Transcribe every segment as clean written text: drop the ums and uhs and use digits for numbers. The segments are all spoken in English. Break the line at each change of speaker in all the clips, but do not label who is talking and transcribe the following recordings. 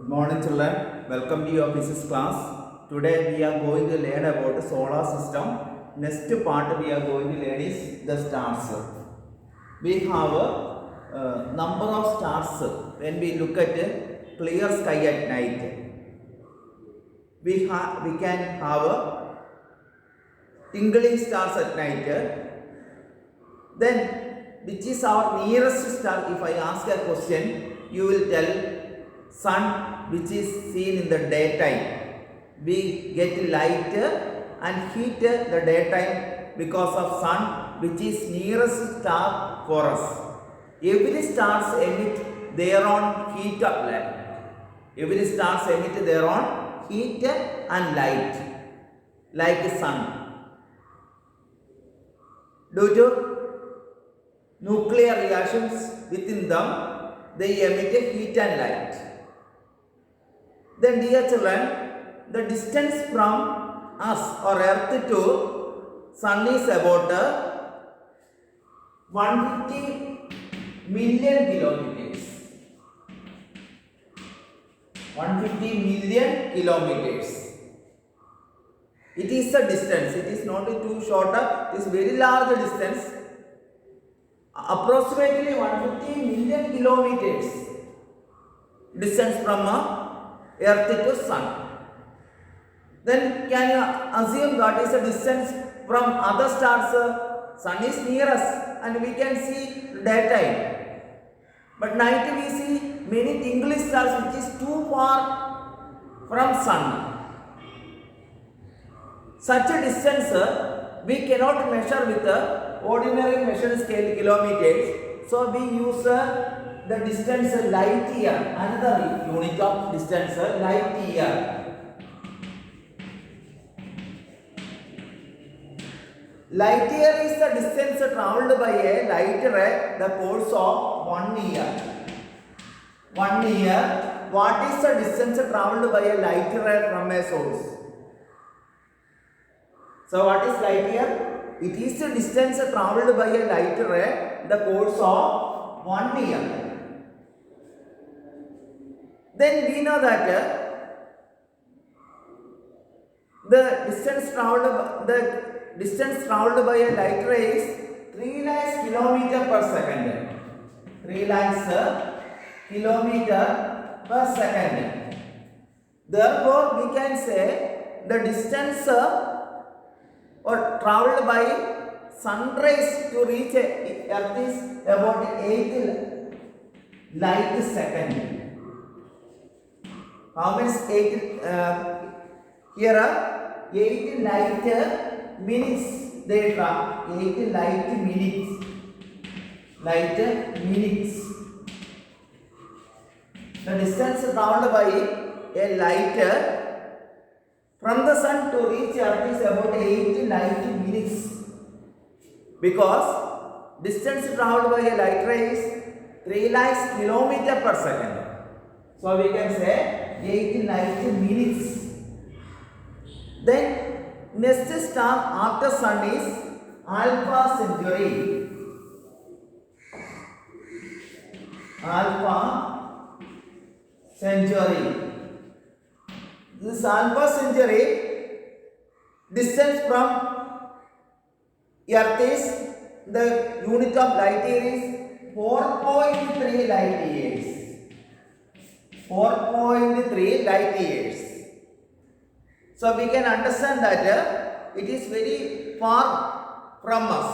Good morning children, welcome to your physics class. Today we are going to learn about the solar system. Next part we are going to learn is the stars. We have a number of stars when we look at a clear sky at night. We can have a twinkling stars at night. Then which is our nearest star? If I ask a question, you will tell sun, which is seen in the daytime. We get light and heat the daytime because of sun, which is nearest star for us. Every stars emit their own heat of light. Every stars emit their own heat and light, like the sun. Due to nuclear reactions within them, they emit heat and light. Then dear children, the distance from us or earth to sun is about 150 million kilometers. 150 million kilometers. It is a distance. It is not too short. It is very large distance. Approximately 150 million kilometers distance from earth to sun. Then can you assume what is the distance from other stars? Sun is near us and we can see daytime. But night we see many twinkling stars which is too far from sun. Such a distance we cannot measure with the ordinary measured scale kilometers. So we use the distance light year, another unit of distance light year. Light year is the distance travelled by a light ray the course of 1 year. 1 year. What is the distance travelled by a light ray from a source? So what is light year? It is the distance travelled by a light ray the course of 1 year. Then we know that the distance travelled by a light ray is 3 lakhs kilometer per second. 3 lakhs kilometer per second. Therefore, we can say the distance or travelled by sun rays to reach earth is about 8 light second. How much 8 here are 8 light minutes they travel. 8 light minutes. Light minutes. The distance travelled by a light from the sun to reach earth is about 8 light minutes. Because distance travelled by a light ray is 3 lakhs kilometer per second. So we can say 8 light minutes. Then next star after sun is Alpha Centauri. Alpha Centauri. This Alpha Centauri distance from earth is the unit of light year is 4.3 light years. 4.3 light years. So we can understand that it is very far from us.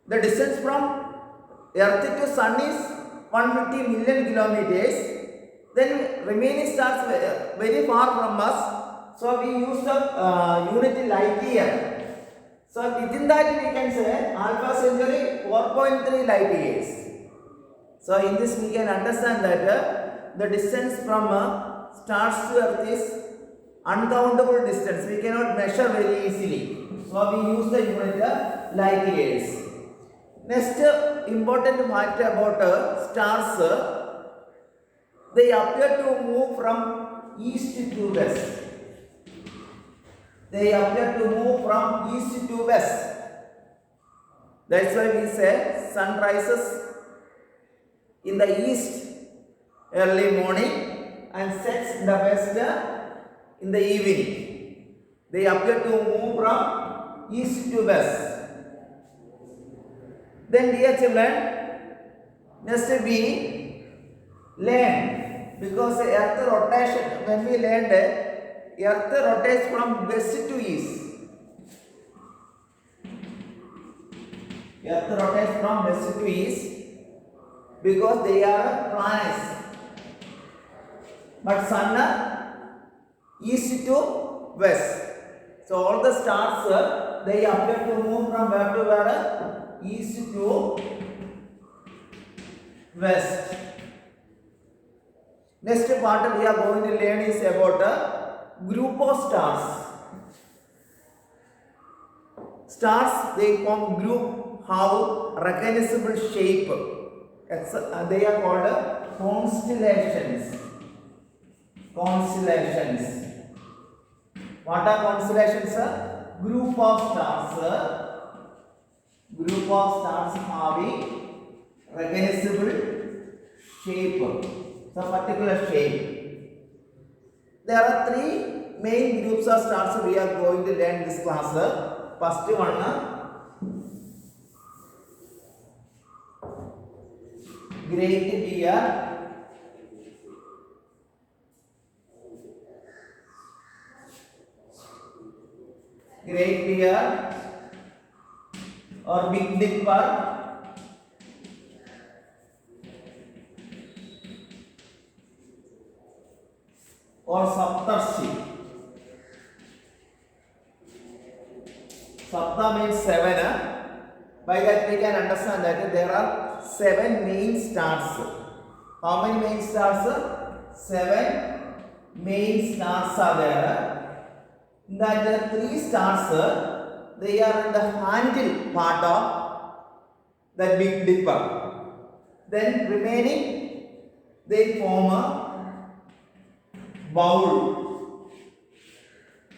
The distance from earth to sun is 150 million kilometers. Then remaining stars very far from us. So we use the unit light year. So within that we can say Alpha Centauri 4.3 light years. So in this we can understand that the distance from stars to earth is uncountable distance. We cannot measure very easily. So we use the unit light years. Next important fact about stars. They appear to move from east to west. They appear to move from east to west. That's why we say sun rises in the east early morning and sets in the west in the evening. They appear to move from east to west. Then dear children, next we learn, because the earth rotation, when we learned earth rotates from west to east. Earth rotates from west to east because they are planets. But sun east to west. So all the stars they appear to move from where to where? East to west. Next part we are going to learn is about a group of stars. Stars, they form group, have recognizable shape. They are called constellations. Constellations. What are constellations? Group of stars. Group of stars having recognizable shape. Some particular shape. There are three main groups of stars we are going to learn in this class. First one, Great Bear. Great Bear or Big Dipper. Or Saptarshi. Sapta means 7. By that we can understand that there are 7 main stars. How many main stars? 7 main stars are there. That 3 stars, they are in the handle part of the Big Dipper. Then remaining, they form a bowl.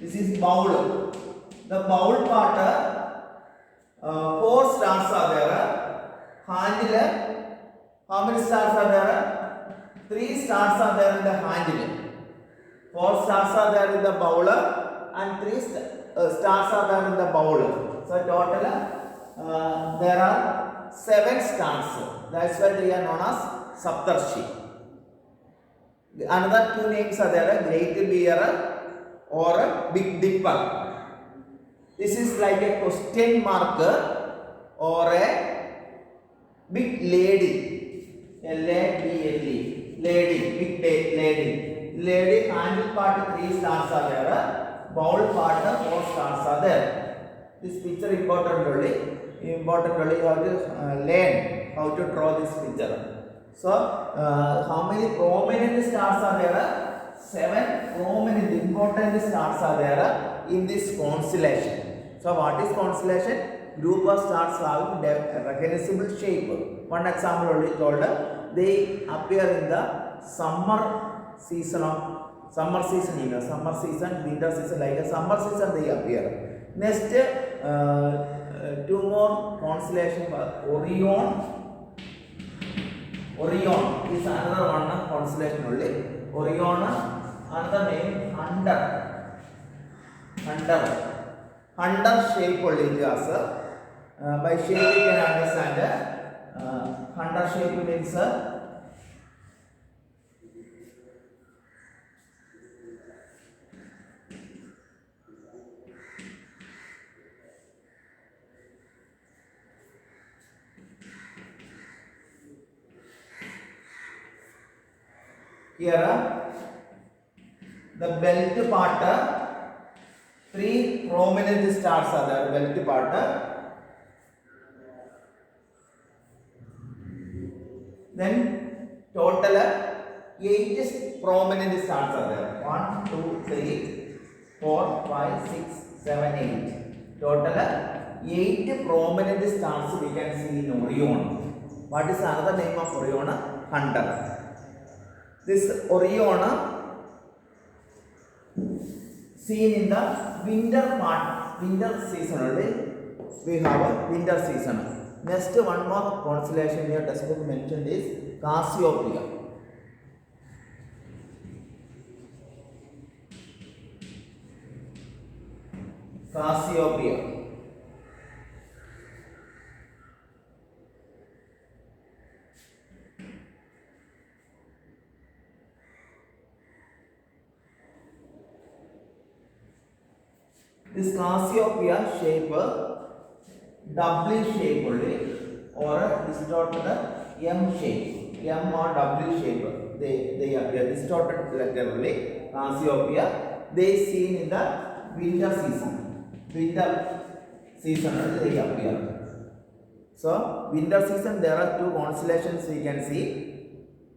This is bowl. The bowl part, 4 stars are there. Handle, how many stars are there? 3 stars are there in the handle. 4 stars are there in the bowl and 3 stars are there in the bowl. So total there are 7 stars. That's why they are known as Saptarshi. Another 2 names are there, Great Bear or Big Dipper. This is like a question mark or a big lady. L-A-D-L-E. Lady, big lady. Lady handle part 3 stars are there. Bowl part 4 stars are there. This picture important only. You have to learn how to draw this picture. So, how many prominent stars are there? 7 prominent important stars are there in this constellation. So, what is constellation? Group of stars having recognizable shape. One example only told. They appear in the summer season, winter season, like a summer season they appear. Next, 2 more constellation, Orion is another one constellation only. Orion, another name Hunter shape only. By shape you can understand. Hunter shape means here the belt part, 3 prominent stars are there, belt part. Then total 8 prominent stars are there. 1, 2, 3, 4, 5, 6, 7, 8. Total 8 prominent stars we can see in Orion. What is another name of Orion? Hunter. This Orion seen in the winter season only. We have a winter season. Next, one more constellation here textbook mentioned is Cassiopeia. Cassiopeia. This Cassiopeia shape, W shape only, or distorted M shape, M or W shape. They appear distorted letter only. Cassiopeia. They seen in the winter season. Winter season they appear. So winter season there are two constellations we can see.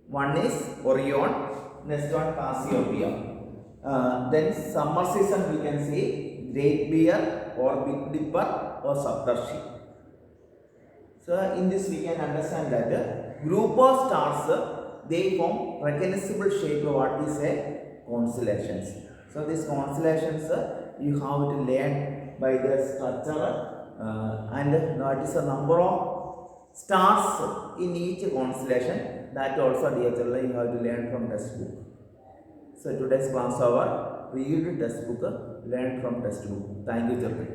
One is Orion, next one Cassiopeia. Then summer season we can see Great Bear or Big Dipper or Saptarshi. So in this we can understand that group of stars they form recognizable shape of what we say constellations. So these constellations you have to learn by the structure and what is the number of stars in each constellation. That also dear children you have to learn from textbook. So today's class over. Read textbook, learn from textbook. Thank you children.